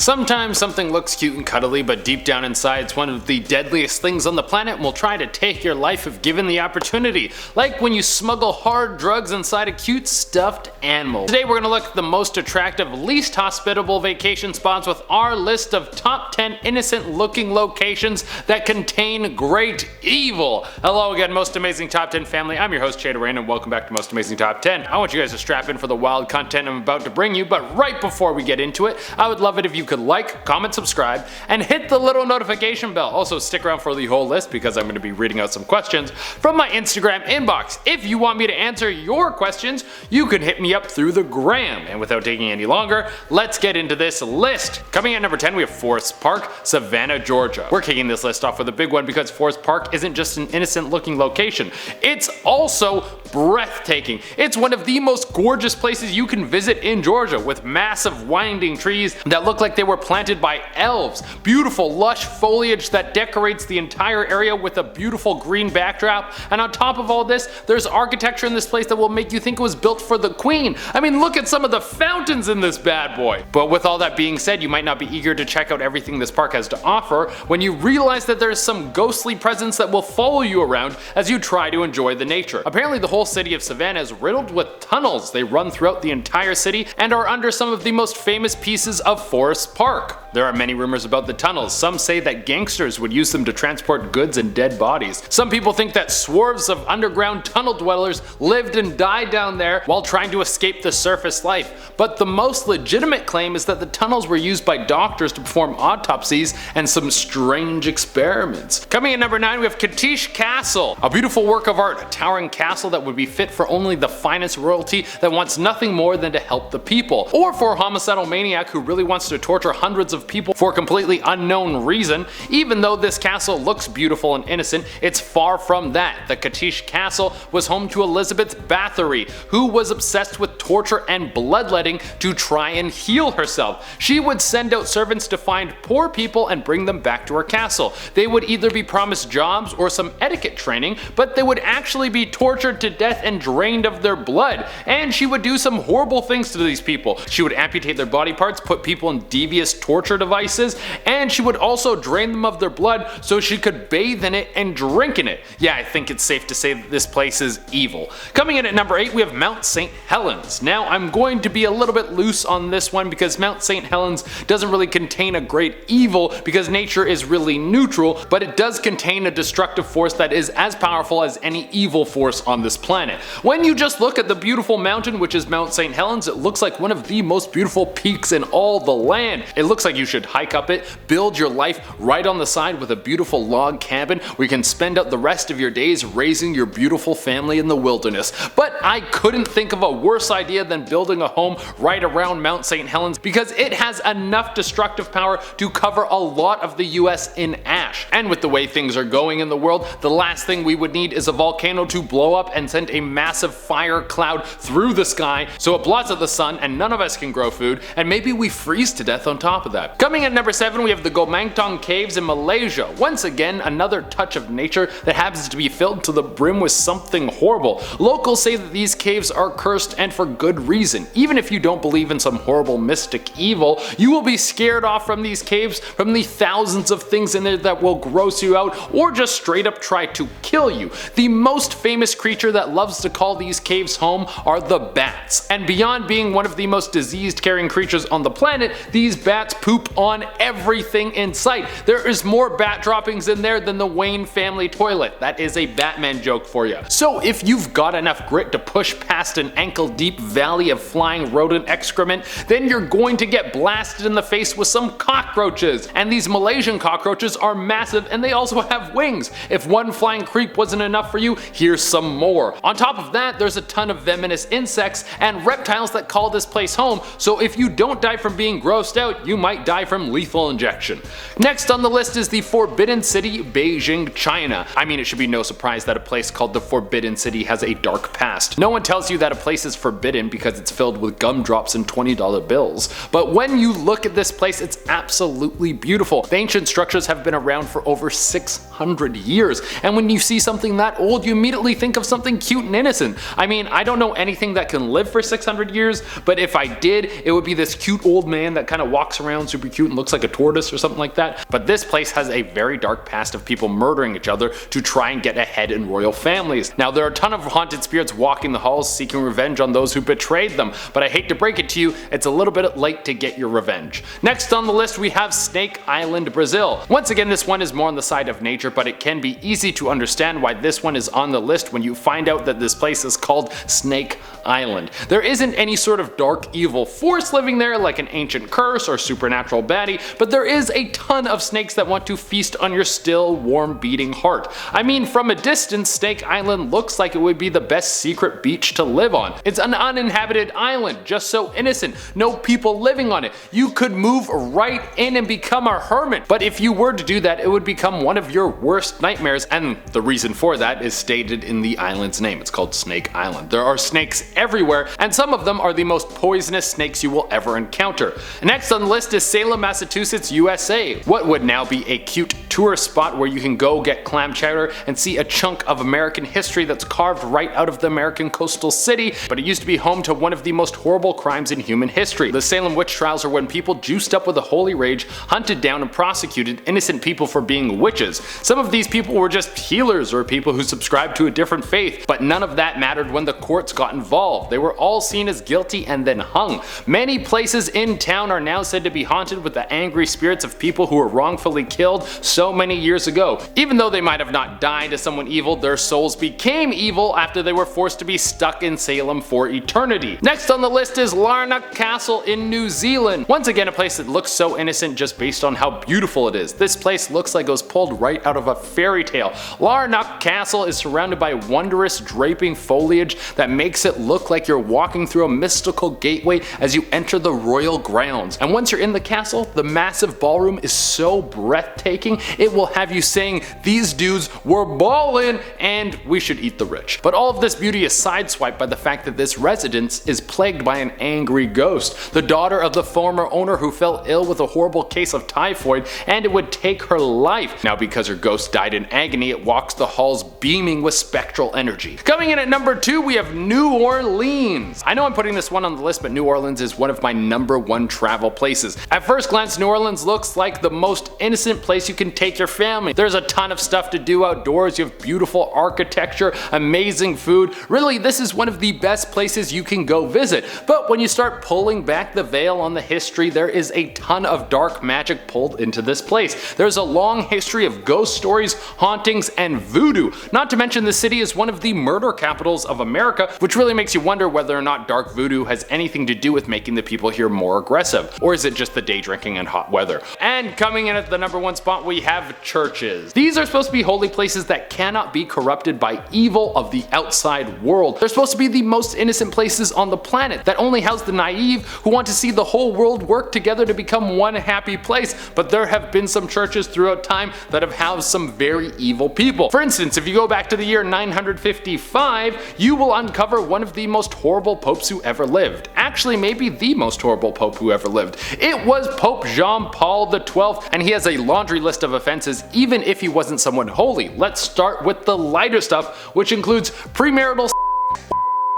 Sometimes something looks cute and cuddly, but deep down inside it's one of the deadliest things on the planet and will try to take your life if given the opportunity. Like when you smuggle hard drugs inside a cute stuffed animal. Today we're gonna look at the most attractive, least hospitable vacation spots with our list of top 10 innocent looking locations that contain great evil. Hello again, Most Amazing Top 10 family. I'm your host Chad Rain and welcome back to Most Amazing Top 10. I want you guys to strap in for the wild content I'm about to bring you, but right before we get into it, I would love it if you could like, comment, subscribe, and hit the little notification bell. Also stick around for the whole list because I'm going to be reading out some questions from my Instagram inbox. If you want me to answer your questions, you can hit me up through the gram. And without taking any longer, let's get into this list. Coming at number 10, we have Forest Park, Savannah, Georgia. We're kicking this list off with a big one because Forest Park isn't just an innocent looking location, it's also breathtaking. It's one of the most gorgeous places you can visit in Georgia, with massive winding trees that look like they were planted by elves, beautiful lush foliage that decorates the entire area with a beautiful green backdrop, and on top of all this, there's architecture in this place that will make you think it was built for the queen. I mean, look at some of the fountains in this bad boy. But with all that being said, you might not be eager to check out everything this park has to offer when you realize that there's some ghostly presence that will follow you around as you try to enjoy the nature. Apparently the whole city of Savannah is riddled with tunnels. They run throughout the entire city and are under some of the most famous pieces of Forest Park. There are many rumors about the tunnels. Some say that gangsters would use them to transport goods and dead bodies. Some people think that swarms of underground tunnel dwellers lived and died down there while trying to escape the surface life. But the most legitimate claim is that the tunnels were used by doctors to perform autopsies and some strange experiments. Coming in number 9, we have CACHTICE Castle, a beautiful work of art, a towering castle that would be fit for only the finest royalty that wants nothing more than to help the people, or for a homicidal maniac who really wants to torture hundreds of people for a completely unknown reason. Even though this castle looks beautiful and innocent, it's far from that. The CACHTICE Castle was home to Elizabeth Bathory, who was obsessed with torture and bloodletting to try and heal herself. She would send out servants to find poor people and bring them back to her castle. They would either be promised jobs or some etiquette training, but they would actually be tortured to death and drained of their blood. And she would do some horrible things to these people. She would amputate their body parts, put people in devious torture devices, and she would also drain them of their blood so she could bathe in it and drink in it. Yeah, I think it's safe to say that this place is evil. Coming in at number 8, we have Mount St. Helens. Now, I'm going to be a little bit loose on this one because Mount St. Helens doesn't really contain a great evil because nature is really neutral, but it does contain a destructive force that is as powerful as any evil force on this planet. When you just look at the beautiful mountain, which is Mount St. Helens, it looks like one of the most beautiful peaks in all the land. It looks like you should hike up it, build your life right on the side with a beautiful log cabin where you can spend out the rest of your days raising your beautiful family in the wilderness. But I couldn't think of a worse idea than building a home right around Mount St. Helens because it has enough destructive power to cover a lot of the US in ash. And with the way things are going in the world, the last thing we would need is a volcano to blow up and send a massive fire cloud through the sky so it blots out the sun and none of us can grow food, and maybe we freeze to death on top of that. Coming at number 7, we have the GOMANTONG caves in Malaysia. Once again, another touch of nature that happens to be filled to the brim with something horrible. Locals say that these caves are cursed, and for good reason. Even if you don't believe in some horrible mystic evil, you will be scared off from these caves from the thousands of things in there that will gross you out or just straight up try to kill you. The most famous creature that loves to call these caves home are the bats. And beyond being one of the most diseased carrying creatures on the planet, these bats poop on everything in sight. There is more bat droppings in there than the Wayne family toilet. That is a Batman joke for you. So if you've got enough grit to push past an ankle deep valley of flying rodent excrement, then you're going to get blasted in the face with some cockroaches. And these Malaysian cockroaches are massive and they also have wings. If one flying creep wasn't enough for you, here's some more. On top of that, there's a ton of venomous insects and reptiles that call this place home, so if you don't die from being grossed out, you might die from lethal injection. Next on the list is the Forbidden City, Beijing, China. I mean, it should be no surprise that a place called the Forbidden City has a dark past. No one tells you that a place is forbidden because it's filled with gumdrops and $20 bills. But when you look at this place, it's absolutely beautiful. The ancient structures have been around for over 600 600 years. And when you see something that old, you immediately think of something cute and innocent. I mean, I don't know anything that can live for 600 years, but if I did, it would be this cute old man that kind of walks around super cute and looks like a tortoise or something like that. But this place has a very dark past of people murdering each other to try and get ahead in royal families. Now, there are a ton of haunted spirits walking the halls seeking revenge on those who betrayed them, but I hate to break it to you, it's a little bit late to get your revenge. Next on the list we have Snake Island, Brazil. Once again, this one is more on the side of nature, but it can be easy to understand why this one is on the list when you find out that this place is called Snake Island. There isn't any sort of dark evil force living there like an ancient curse or supernatural baddie, but there is a ton of snakes that want to feast on your still warm beating heart. I mean, from a distance, Snake Island looks like it would be the best secret beach to live on. It's an uninhabited island, just so innocent, no people living on it. You could move right in and become a hermit, but if you were to do that, it would become one of your worst nightmares, and the reason for that is stated in the island's name. It's called Snake Island. There are snakes everywhere, and some of them are the most poisonous snakes you will ever encounter. Next on the list is Salem, Massachusetts, USA. What would now be a cute tourist spot where you can go get clam chowder and see a chunk of American history that's carved right out of the American coastal city, but it used to be home to one of the most horrible crimes in human history. The Salem witch trials are when people juiced up with a holy rage hunted down and prosecuted innocent people for being witches. Some of these people were just healers or people who subscribed to a different faith, but none of that mattered when the courts got involved. They were all seen as guilty and then hung. Many places in town are now said to be haunted with the angry spirits of people who were wrongfully killed so many years ago. Even though they might have not died as someone evil, their souls became evil after they were forced to be stuck in Salem for eternity. Next on the list is LARNACH Castle in New Zealand. Once again, a place that looks so innocent just based on how beautiful it is. This place looks like it was pulled right out of a fairy tale. LARNACH Castle is surrounded by wondrous draping foliage that makes it look like you're walking through a mystical gateway as you enter the royal grounds. And once you're in the castle, the massive ballroom is so breathtaking, it will have you saying, "These dudes were ballin' and we should eat the rich." But all of this beauty is sideswiped by the fact that this residence is plagued by an angry ghost, the daughter of the former owner who fell ill with a horrible case of typhoid and it would take her life. Now, because her ghost died in agony, it walks the halls beaming with spectral energy. Coming in at number 2, we have New Orleans. I know I'm putting this one on the list, but New Orleans is one of my number 1 travel places. At first glance, New Orleans looks like the most innocent place you can take your family. There's a ton of stuff to do outdoors, you have beautiful architecture, amazing food. Really, this is one of the best places you can go visit. But when you start pulling back the veil on the history, there is a ton of dark magic pulled into this place. There's a long history of ghost stories, hauntings, and voodoo. Not to mention the city is one of the murder capitals of America, which really makes you wonder whether or not dark voodoo has anything to do with making the people here more aggressive, or is it just the day drinking and hot weather? And coming in at the number 1 spot, we have churches. These are supposed to be holy places that cannot be corrupted by evil of the outside world. They're supposed to be the most innocent places on the planet that only house the naive who want to see the whole world work together to become one happy place. But there have been some churches throughout time that have housed some very evil people. For instance, if you go back to the year 955, you will uncover one of the most horrible popes who ever lived. Actually, maybe the most horrible pope who ever lived. It was Pope Jean Paul XII, and he has a laundry list of offenses even if he wasn't someone holy. Let's start with the lighter stuff, which includes premarital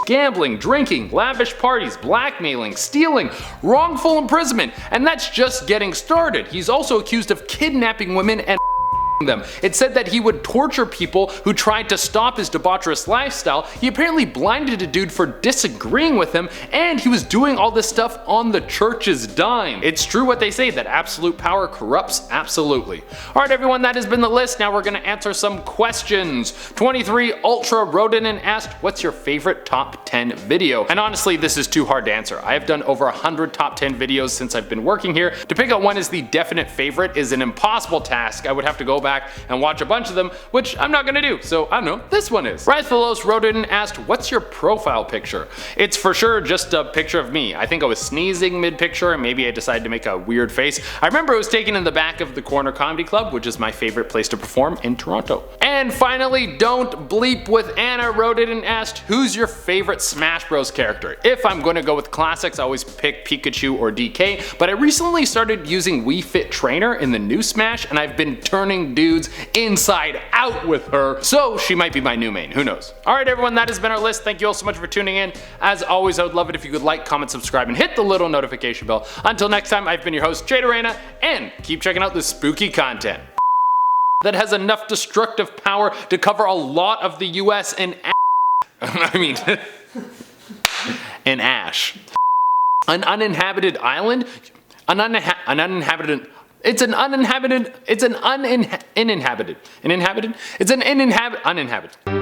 gambling, drinking, lavish parties, blackmailing, stealing, wrongful imprisonment, and that's just getting started. He's also accused of kidnapping women and them. It said that he would torture people who tried to stop his debaucherous lifestyle. He apparently blinded a dude for disagreeing with him, and he was doing all this stuff on the church's dime. It's true what they say, that absolute power corrupts absolutely. Alright everyone, that has been the list. Now we're gonna answer some questions. 23 Ultra Rodinen asked, what's your favorite top 10 video? And honestly, this is too hard to answer. I have done over 100 top 10 videos since I've been working here. To pick out one as the definite favorite is an impossible task. I would have to go back and watch a bunch of them, which I'm not gonna do, so I don't know, this one is. Rythalos Rodin asked, what's your profile picture? It's for sure just a picture of me. I think I was sneezing mid-picture and maybe I decided to make a weird face. I remember it was taken in the back of the Corner Comedy Club, which is my favorite place to perform in Toronto. And finally, Don't Bleep with Anna Rodin and asked, who's your favorite Smash Bros character? If I'm gonna go with classics, I always pick Pikachu or DK, but I recently started using Wii Fit Trainer in the new Smash and I've been turning dudes inside out with her, so she might be my new main, who knows. Alright everyone, that has been our list. Thank you all so much for tuning in. As always, I would love it if you could like, comment, subscribe, and hit the little notification bell. Until next time, I've been your host, Jade Arena, and keep checking out this spooky content that has enough destructive power to cover a lot of the US in I mean, in ash. An uninhabited island? Uninhabited. It's an uninhabited. It's an uninhabited. Uninhabited? It's an uninhabited.